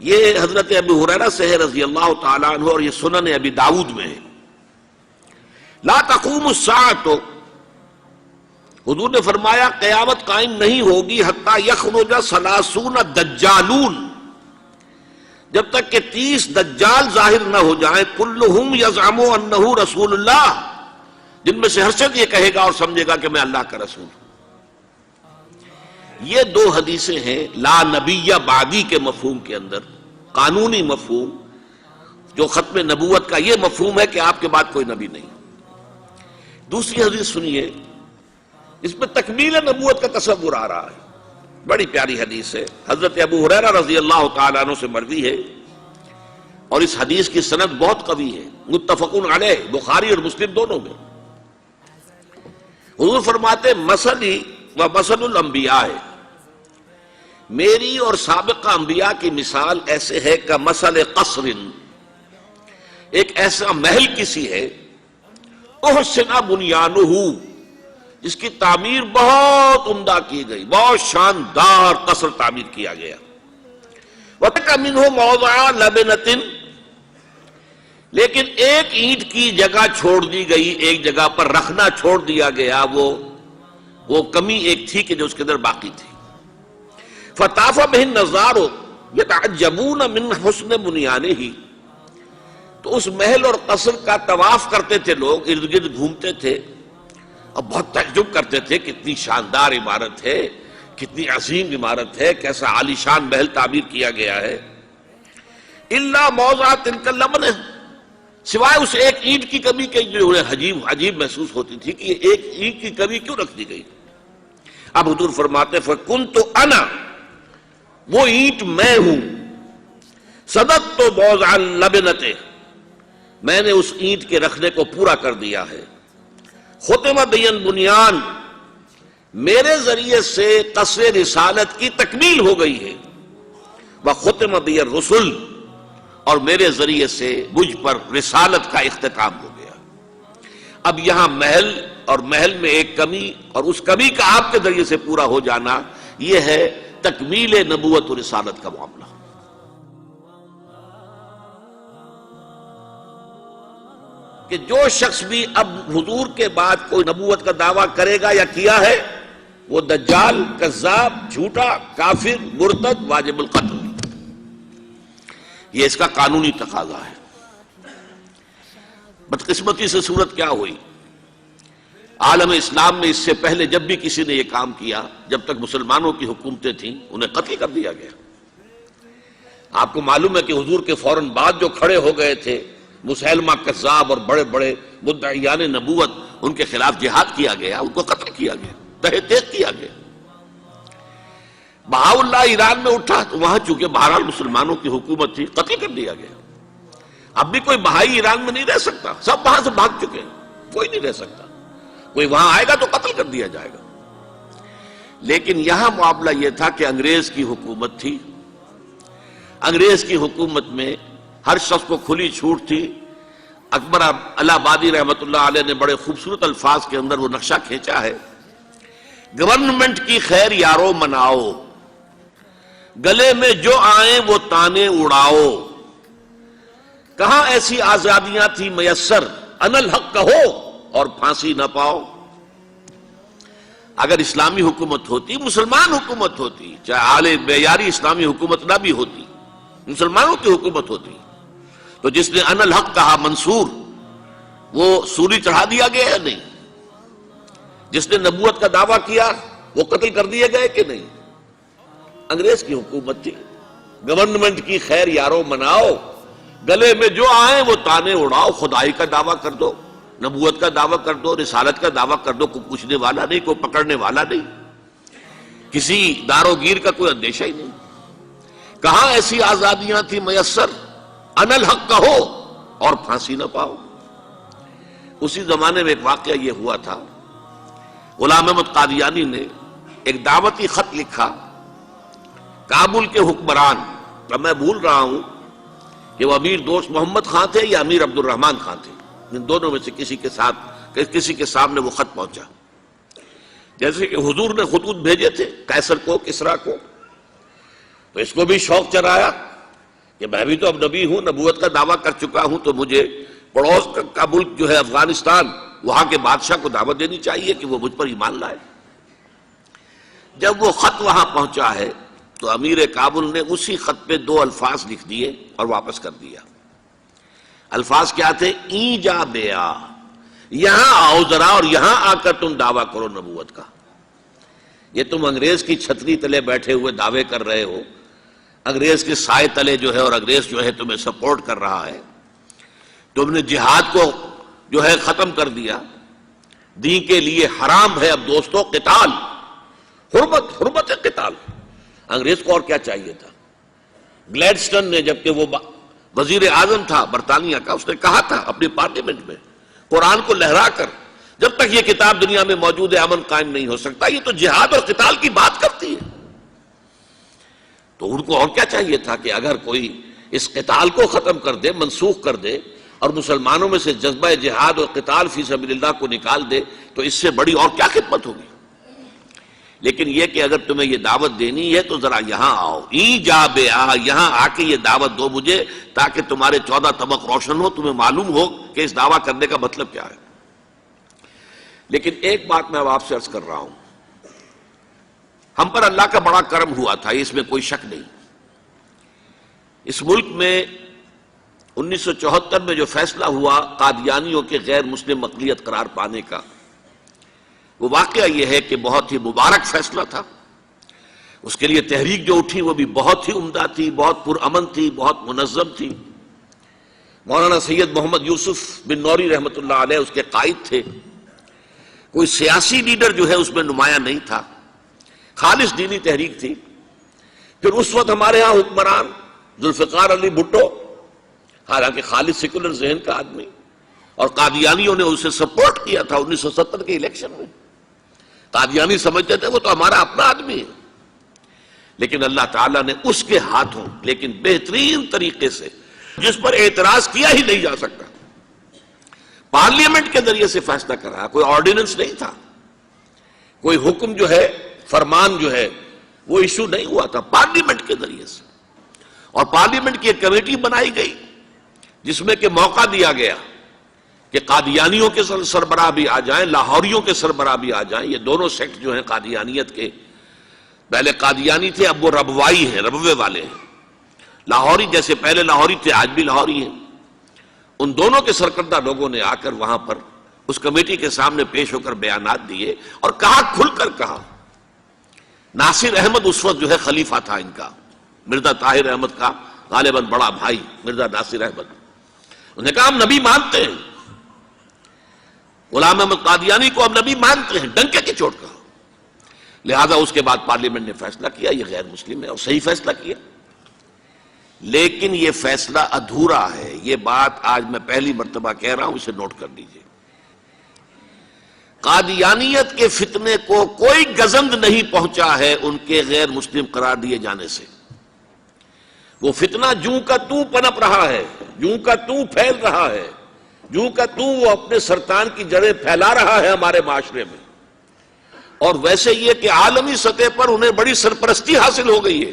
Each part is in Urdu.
یہ حضرت ابو ہریرہ سے ہے رضی اللہ تعالیٰ عنہ، اور یہ سنن ابی داؤد میں ہے۔ لا تقوم الساعۃ، حضور نے فرمایا قیامت قائم نہیں ہوگی حتی یخرج 30 دجالون، جب تک کہ 30 دجال ظاہر نہ ہو جائیں، کلہم یزعم انہ رسول اللہ، جن میں سے ہر شخص یہ کہے گا اور سمجھے گا کہ میں اللہ کا رسول ہوں۔ یہ دو حدیثیں ہیں لا نبی بعدی کے مفہوم کے اندر، قانونی مفہوم جو ختم نبوت کا یہ مفہوم ہے کہ آپ کے بعد کوئی نبی نہیں۔ دوسری حدیث سنیے، اس میں تکمیل نبوت کا تصور آ رہا ہے، بڑی پیاری حدیث ہے، حضرت ابو ہریرہ رضی اللہ تعالیٰ عنہ سے مروی ہے، اور اس حدیث کی سند بہت قوی ہے، متفقون علیہ، بخاری اور مسلم دونوں میں۔ حضور فرماتے مثلی و مثل الانبیاء، میری اور سابقہ انبیاء کی مثال ایسے ہے کہ مثل قصر، ایک ایسا محل کسی ہے، احسن بنیانہ، جس کی تعمیر بہت عمدہ کی گئی، بہت شاندار قصر تعمیر کیا گیا، وَتَكَ مِنْهُ مَوْضَعَ لَبْنَةٍ، لیکن ایک اینٹ کی جگہ چھوڑ دی گئی، ایک جگہ پر رکھنا چھوڑ دیا گیا، وہ کمی ایک تھی کہ جو اس کے اندر باقی تھی۔ فَطَافَ بِهِ النَّظَارُ يَتَعَجَّبُونَ مِنْ حُسْنِ بُنْيَانِهِ، تو اس محل اور قصر کا طواف کرتے تھے لوگ، ارد گرد گھومتے تھے اور بہت تعجب کرتے تھے، کتنی شاندار عمارت ہے، کتنی عظیم عمارت ہے، کیسا عالیشان محل تعمیر کیا گیا ہے۔ الا موضع تلک اللبنہ، سوائے اس ایک اینٹ کی کمی کے جو انہیں عجیب محسوس ہوتی تھی کہ یہ ایک اینٹ کی کمی کیوں رکھ دی گئی۔ اب حضور فرماتے فکنت انا، وہ اینٹ میں ہوں، صدقت موضع اللبنۃ، میں نے اس اینٹ کے رکھنے کو پورا کر دیا ہے۔ ختم بی البنیان، میرے ذریعے سے قصر رسالت کی تکمیل ہو گئی ہے، وختم بی الرسل، اور میرے ذریعے سے مجھ پر رسالت کا اختتام ہو گیا۔ اب یہاں محل اور محل میں ایک کمی اور اس کمی کا آپ کے ذریعے سے پورا ہو جانا، یہ ہے تکمیل نبوت و رسالت کا معاملہ۔ کہ جو شخص بھی اب حضور کے بعد کوئی نبوت کا دعویٰ کرے گا یا کیا ہے، وہ دجال، کذاب، جھوٹا، کافر، مرتد، واجب القتل، یہ اس کا قانونی تقاضا ہے۔ بدقسمتی سے صورت کیا ہوئی، عالم اسلام میں اس سے پہلے جب بھی کسی نے یہ کام کیا، جب تک مسلمانوں کی حکومتیں تھیں، انہیں قتل کر دیا گیا۔ آپ کو معلوم ہے کہ حضور کے فوراً بعد جو کھڑے ہو گئے تھے مسیلمہ کذاب اور بڑے بڑے مدعیان نبوت، ان کے خلاف جہاد کیا گیا، ان کو قتل کیا گیا، تہہ تیغ کیا گیا۔ بہاءاللہ ایران میں اٹھا تو وہاں چونکہ بہرحال مسلمانوں کی حکومت تھی، قتل کر دیا گیا۔ اب بھی کوئی بہائی ایران میں نہیں رہ سکتا، سب وہاں سے بھاگ چکے ہیں، کوئی نہیں رہ سکتا، کوئی وہاں آئے گا تو قتل کر دیا جائے گا۔ لیکن یہاں معاملہ یہ تھا کہ انگریز کی حکومت تھی، انگریز کی حکومت میں ہر شخص کو کھلی چھوٹ تھی۔ اکبر الہ آبادی رحمت اللہ علیہ نے بڑے خوبصورت الفاظ کے اندر وہ نقشہ کھینچا ہے، گورنمنٹ کی خیر یارو مناؤ، گلے میں جو آئیں وہ تانے اڑاؤ، کہاں ایسی آزادیاں تھی میسر، ان الحق کہو اور پھانسی نہ پاؤ۔ اگر اسلامی حکومت ہوتی، مسلمان حکومت ہوتی، چاہے اعلی معیاری اسلامی حکومت نہ بھی ہوتی، مسلمانوں کی حکومت ہوتی، تو جس نے ان الحق کہا منصور، وہ سولی چڑھا دیا گیا یا نہیں؟ جس نے نبوت کا دعویٰ کیا وہ قتل کر دیے گئے کہ نہیں؟ انگریز کی حکومت تھی، گورنمنٹ کی خیر یارو مناؤ، گلے میں جو آئیں وہ تانے اڑاؤ، خدائی کا دعویٰ کر دو، نبوت کا دعویٰ کر دو، رسالت کا دعویٰ کر دو، کوئی پوچھنے والا نہیں، کوئی پکڑنے والا نہیں، کسی دارو گیر کا کوئی اندیشہ ہی نہیں۔ کہاں ایسی آزادیاں تھی میسر، ان الحق کہو اور پھانسی نہ پاؤ۔ اسی زمانے میں ایک واقعہ یہ ہوا تھا، غلام احمد قادیانی نے ایک دعوتی خط لکھا کابل کے حکمران، اب میں بھول رہا ہوں کہ وہ امیر دوست محمد خان تھے یا امیر عبد الرحمن خان تھے، ان دونوں میں سے کسی کے سامنے وہ خط پہنچا، جیسے کہ حضور نے خطوط بھیجے تھے قیصر کو، کسریٰ کو، تو اس کو بھی شوق چرایا کہ میں بھی تو اب نبی ہوں، نبوت کا دعویٰ کر چکا ہوں، تو مجھے پڑوس کا ملک جو ہے افغانستان، وہاں کے بادشاہ کو دعوت دینی چاہیے کہ وہ مجھ پر ایمان لائے۔ جب وہ خط وہاں پہنچا ہے تو امیر کابل نے اسی خط پہ 2 الفاظ لکھ دیے اور واپس کر دیا۔ الفاظ کیا تھے؟ این جا بیا، یہاں آؤ ذرا اور یہاں آ کر تم دعویٰ کرو نبوت کا۔ یہ تم انگریز کی چھتری تلے بیٹھے ہوئے دعوے کر رہے ہو، انگریز کے سائے تلے جو ہے، اور انگریز جو ہے تمہیں سپورٹ کر رہا ہے، تم نے جہاد کو جو ہے ختم کر دیا، دین کے لیے حرام ہے اب دوستو قتال، حرمت قتال۔ انگریز کو اور کیا چاہیے تھا؟ گلیڈسٹن نے، جبکہ وہ وزیر اعظم تھا برطانیہ کا، اس نے کہا تھا اپنی پارلیمنٹ میں، قرآن کو لہرا کر، جب تک یہ کتاب دنیا میں موجود ہے امن قائم نہیں ہو سکتا۔ یہ تو جہاد اور قتال کی بات کرتی ہے۔ تو ان کو اور کیا چاہیے تھا کہ اگر کوئی اس قتال کو ختم کر دے، منسوخ کر دے، اور مسلمانوں میں سے جذبہ جہاد اور قتال فی سبیل اللہ کو نکال دے، تو اس سے بڑی اور کیا خدمت ہوگی؟ لیکن یہ کہ اگر تمہیں یہ دعوت دینی ہے تو ذرا یہاں آؤ، ای جا بے آ، یہاں آ کے یہ دعوت دو مجھے، تاکہ تمہارے 14 طبق روشن ہو، تمہیں معلوم ہو کہ اس دعویٰ کرنے کا مطلب کیا ہے۔ لیکن ایک بات میں اب آپ سے عرض کر رہا ہوں، ہم پر اللہ کا بڑا کرم ہوا تھا، اس میں کوئی شک نہیں۔ اس ملک میں 1974 میں جو فیصلہ ہوا قادیانیوں کے غیر مسلم اقلیت قرار پانے کا، وہ واقعہ یہ ہے کہ بہت ہی مبارک فیصلہ تھا۔ اس کے لیے تحریک جو اٹھی وہ بھی بہت ہی عمدہ تھی، بہت پرامن تھی، بہت منظم تھی۔ مولانا سید محمد یوسف بن نوری رحمۃ اللہ علیہ اس کے قائد تھے۔ کوئی سیاسی لیڈر جو ہے اس میں نمایاں نہیں تھا، خالص دینی تحریک تھی۔ پھر اس وقت ہمارے ہاں حکمران ذوالفقار علی بھٹو، حالانکہ خالص سیکولر ذہن کا آدمی، اور قادیانیوں نے اسے سپورٹ کیا تھا 1970 کے الیکشن میں۔ قادیانی سمجھتے تھے وہ تو ہمارا اپنا آدمی ہے، لیکن اللہ تعالیٰ نے اس کے ہاتھوں لیکن بہترین طریقے سے، جس پر اعتراض کیا ہی نہیں جا سکتا، پارلیمنٹ کے ذریعے سے فیصلہ کرا۔ کوئی آرڈیننس نہیں تھا، کوئی حکم جو ہے، فرمان جو ہے وہ ایشو نہیں ہوا تھا، پارلیمنٹ کے ذریعے سے۔ اور پارلیمنٹ کی ایک کمیٹی بنائی گئی جس میں کہ موقع دیا گیا کہ قادیانیوں کے سربراہ بھی آ جائیں، لاہوریوں کے سربراہ بھی آ جائیں۔ یہ دونوں سیکٹ جو ہیں قادیانیت کے، پہلے قادیانی تھے، اب وہ ربوائی ہیں، ربوے والے ہیں۔ لاہوری جیسے پہلے لاہوری تھے، آج بھی لاہوری ہیں۔ ان دونوں کے سرکردہ لوگوں نے آ کر وہاں پر اس کمیٹی کے سامنے پیش ہو کر بیانات دیے اور کہا، کھل کر کہا۔ ناصر احمد اس وقت جو ہے خلیفہ تھا ان کا، مرزا طاہر احمد کا غالباً بڑا بھائی مرزا ناصر احمد۔ انہوں نے کہا ہم نبی مانتے ہیں، غلام احمد قادیانی کو ہم نبی مانتے ہیں، ڈنکے کی چوٹ کہا۔ لہذا اس کے بعد پارلیمنٹ نے فیصلہ کیا یہ غیر مسلم ہے، اور صحیح فیصلہ کیا۔ لیکن یہ فیصلہ ادھورا ہے، یہ بات آج میں پہلی مرتبہ کہہ رہا ہوں، اسے نوٹ کر لیجیے۔ قادیانیت کے فتنے کو کوئی گزند نہیں پہنچا ہے ان کے غیر مسلم قرار دیے جانے سے۔ وہ فتنہ جوں کا توں پنپ رہا ہے، جوں کا توں پھیل رہا ہے، جوں کا توں وہ اپنے سرطان کی جڑیں پھیلا رہا ہے ہمارے معاشرے میں۔ اور ویسے یہ کہ عالمی سطح پر انہیں بڑی سرپرستی حاصل ہو گئی ہے،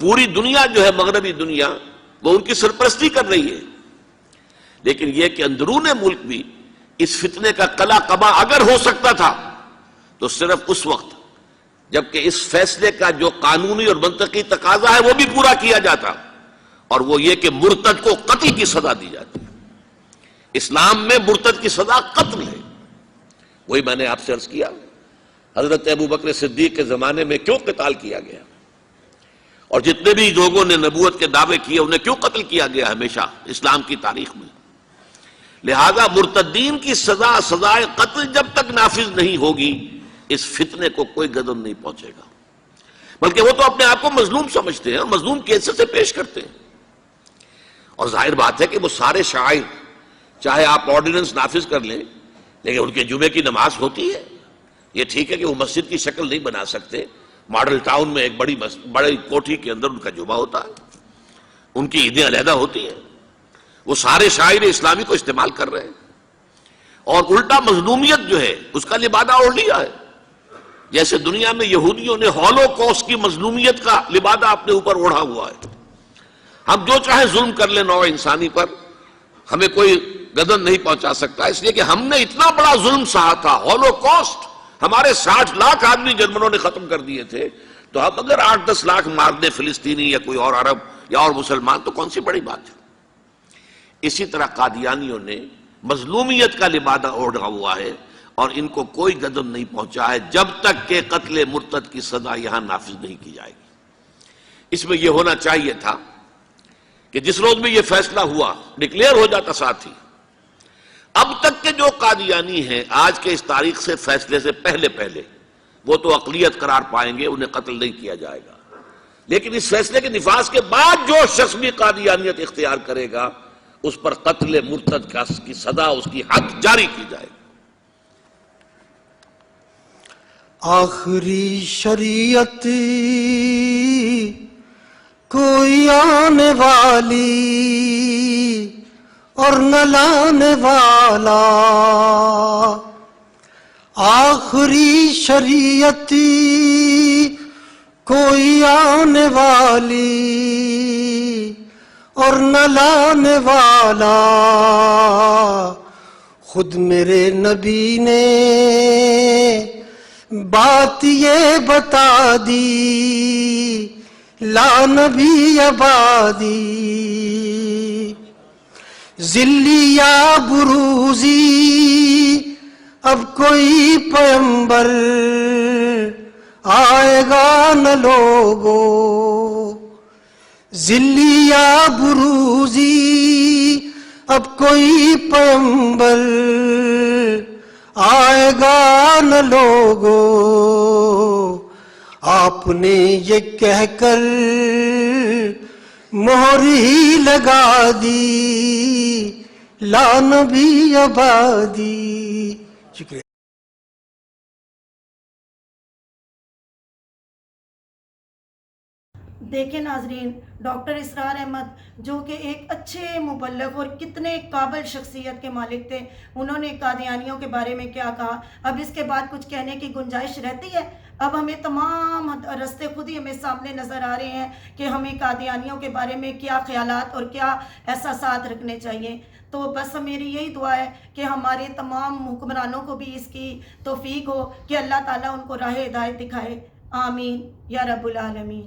پوری دنیا جو ہے، مغربی دنیا، وہ ان کی سرپرستی کر رہی ہے۔ لیکن یہ کہ اندرون ملک بھی اس فتنے کا قلع قبا اگر ہو سکتا تھا تو صرف اس وقت جبکہ اس فیصلے کا جو قانونی اور منطقی تقاضا ہے وہ بھی پورا کیا جاتا، اور وہ یہ کہ مرتد کو قتل کی سزا دی جاتی۔ اسلام میں مرتد کی سزا قتل ہے۔ وہی میں نے آپ سے عرض کیا، حضرت ابوبکر صدیق کے زمانے میں کیوں قتال کیا گیا، اور جتنے بھی لوگوں نے نبوت کے دعوے کیے انہیں کیوں قتل کیا گیا ہمیشہ اسلام کی تاریخ میں۔ لہذا مرتدین کی سزا، سزائے قتل جب تک نافذ نہیں ہوگی، اس فتنے کو کوئی گزند نہیں پہنچے گا۔ بلکہ وہ تو اپنے آپ کو مظلوم سمجھتے ہیں اور مظلوم کی حیثیت سے پیش کرتے ہیں۔ اور ظاہر بات ہے کہ وہ سارے شاعر، چاہے آپ آرڈیننس نافذ کر لیں، لیکن ان کے جمعے کی نماز ہوتی ہے۔ یہ ٹھیک ہے کہ وہ مسجد کی شکل نہیں بنا سکتے، ماڈل ٹاؤن میں ایک بڑی کوٹھی کے اندر ان کا جمعہ ہوتا ہے، ان کی عیدیں علیحدہ ہوتی ہیں۔ وہ سارے شاعر اسلامی کو استعمال کر رہے ہیں، اور الٹا مظلومیت جو ہے اس کا لبادہ اوڑھ لیا ہے۔ جیسے دنیا میں یہودیوں نے ہولوکوسٹ کی مظلومیت کا لبادہ اپنے اوپر اوڑھا ہوا ہے، ہم جو چاہے ظلم کر لیں نوع انسانی پر، ہمیں کوئی گدن نہیں پہنچا سکتا، اس لیے کہ ہم نے اتنا بڑا ظلم سہا تھا، ہولوکاسٹ، ہمارے 60 لاکھ آدمی جرمنوں نے ختم کر دیے تھے، تو اب اگر 8-10 لاکھ مار دیں فلسطینی یا کوئی اور عرب یا اور مسلمان تو کون سی بڑی بات ہے۔ اسی طرح قادیانیوں نے مظلومیت کا لبادہ اوڑھا ہوا ہے، اور ان کو کوئی گدن نہیں پہنچا ہے جب تک کہ قتل مرتد کی سزا یہاں نافذ نہیں کی جائے گی۔ اس میں یہ ہونا چاہیے تھا کہ جس روز میں یہ فیصلہ ہوا، ڈکلیئر ہو جاتا ساتھ ہی، اب تک کے جو قادیانی ہیں آج کے اس تاریخ سے فیصلے سے پہلے وہ تو اقلیت قرار پائیں گے، انہیں قتل نہیں کیا جائے گا، لیکن اس فیصلے کے نفاذ کے بعد جو شخص بھی قادیانیت اختیار کرے گا اس پر قتل مرتد کی سزا، اس کی حد جاری کی جائے گی۔ آخری شریعت کوئی آنے والی اور نہ لانے والا، آخری شریعت کوئی آنے والی اور نہ لانے والا، خود میرے نبی نے بات یہ بتا دی، لا نبی آبادی، ذلی یا بروزی اب کوئی پیغمبر آئے گا نہ لوگو، ذلی یا بروزی اب کوئی پیغمبر آئے گا نہ لوگو، آپ نے یہ کہہ کر مہر ہی لگا دی، لا نبی آبادی۔ شکریہ۔ دیکھیں ناظرین، ڈاکٹر اسرار احمد جو کہ ایک اچھے مبلغ اور کتنے قابل شخصیت کے مالک تھے، انہوں نے قادیانیوں کے بارے میں کیا کہا۔ اب اس کے بعد کچھ کہنے کی گنجائش رہتی ہے؟ اب ہمیں تمام رستے خود ہی ہمیں سامنے نظر آ رہے ہیں کہ ہمیں قادیانیوں کے بارے میں کیا خیالات اور کیا احساسات رکھنے چاہیے۔ تو بس میری یہی دعا ہے کہ ہمارے تمام حکمرانوں کو بھی اس کی توفیق ہو کہ اللہ تعالیٰ ان کو راہ ہدایت دکھائے۔ آمین یا رب العالمین۔